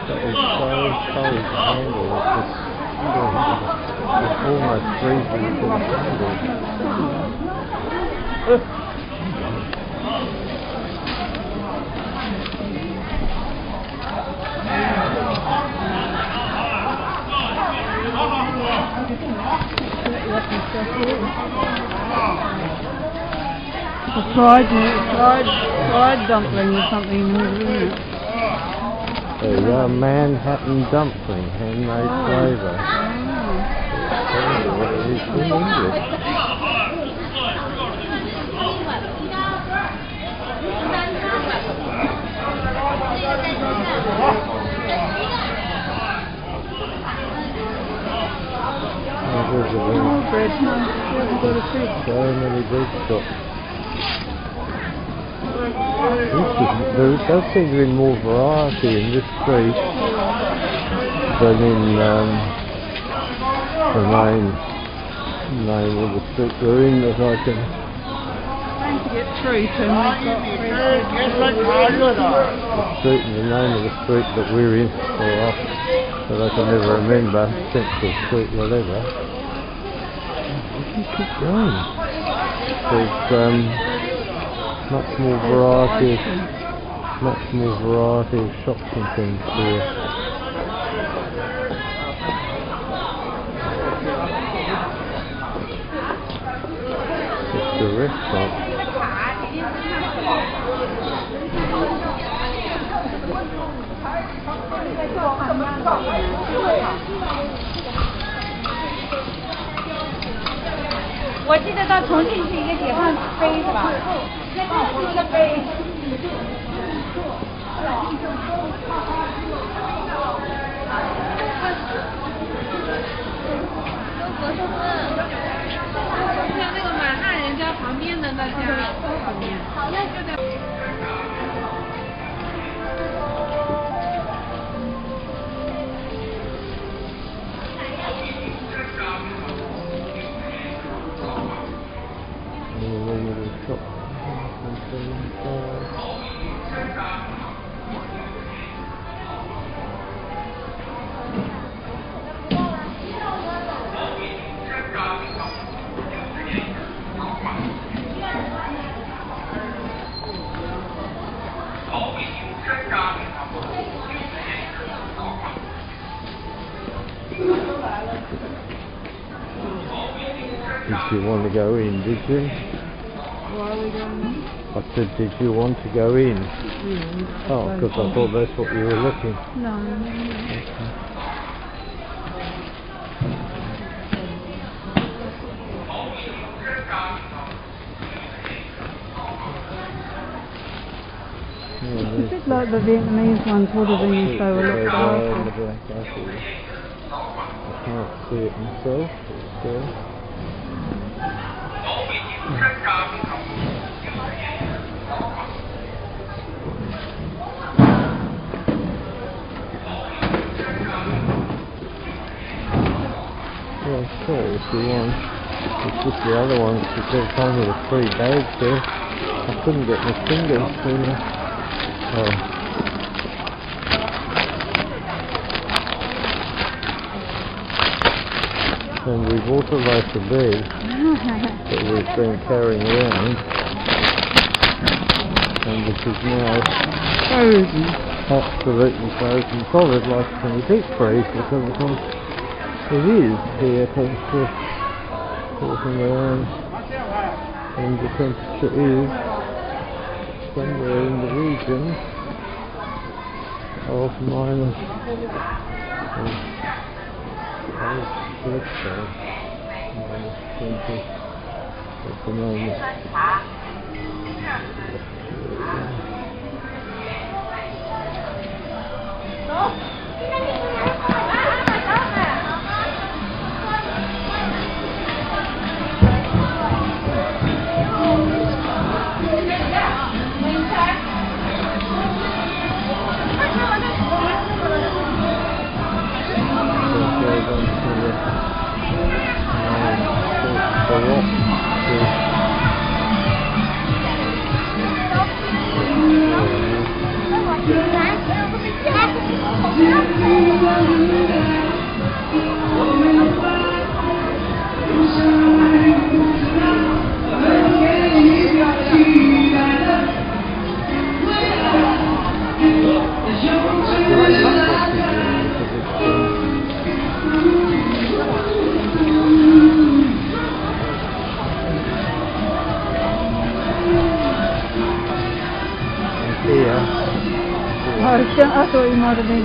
That is so cold to handle. It's almost freezing to the handle. A fried dumpling or something, isn't it? There you go, Manhattan dumpling, handmade flavour. What it is in English. Bread, So many bread shops. There does seem to be more variety in this street than in the main name of the street we're in, that I can trying to get through to street and the name of the street that we're in, or that I can never remember, Central Street, whatever. Keep going. There's much more variety of shops and things here. It's a restaurant. I 记得到重庆是一个解放碑是吧？那是一个碑。像那个满汉人家旁边的那家旁边，好像就在。Did you want to go in, did you? Why are we going in? I said, did you want to go in? Yeah. Oh, because I thought that's what you were looking. No. Okay. It's just like the Vietnamese ones would have been if they were looked after. I can't see it myself, but still. Yeah, sure, if you want. It's just the other ones, because there was only the 3 bags there. I couldn't get my fingers through them. Oh. And we bought a loaf of bread that we've been carrying around, and which is now Frozen. absolutely frozen solid, like it's in a deep freeze, because of course it is here, because it's just walking around, and the temperature is somewhere in the region of minus 20 at the moment. I thought you might have been in.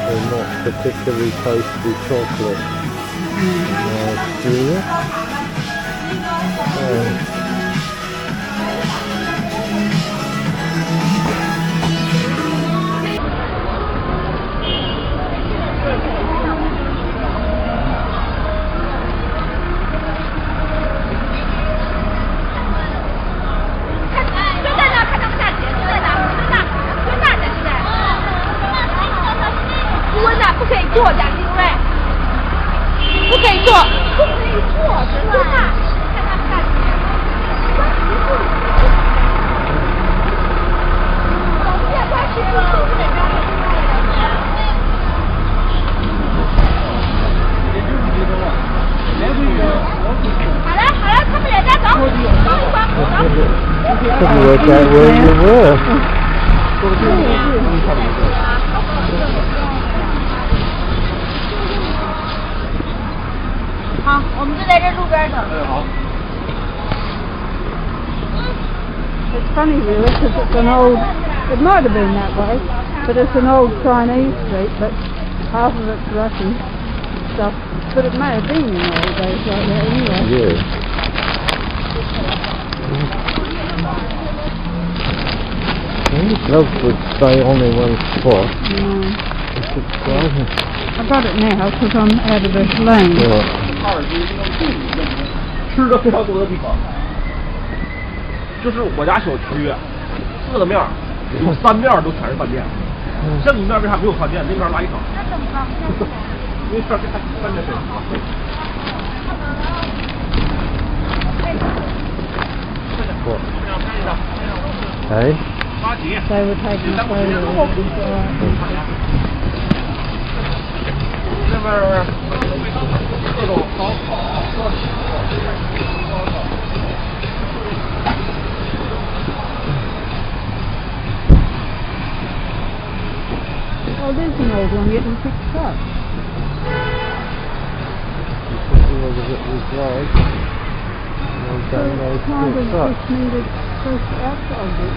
They're not particularly tasty chocolate. Couldn't work out where you were. 好，我们就在这路边等。好。 It's funny really because it's an old, it might have been that way, but it's an old Chinese street, but half of it's Russian stuff. But it may have been in the old days like that anyway. Yeah. Gloves would stay on in one spot. It's exciting. I got it now because I'm out of this lane. Right. 吃的非常多的地方，就是我家小区4个面有3面都全是饭店，剩一面为啥没有饭店？那面垃圾场。那怎么办？因为这儿是饭店水。Hey? They were taking photos. 那边各种烧烤、烧烤。Oh, there's an old one getting fixed up. So it's kind of just needed fresh outside it.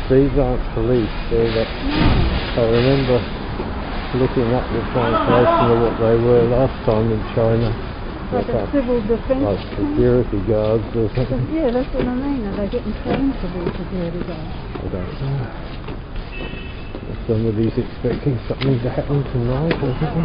These aren't police, they're that. I remember looking up the translation of what they were last time in China. Like a civil defence? Like security guards or something. Yeah, that's what I mean. Are they getting trained to be security guards? I don't know. Somebody's expecting something to happen tonight or something.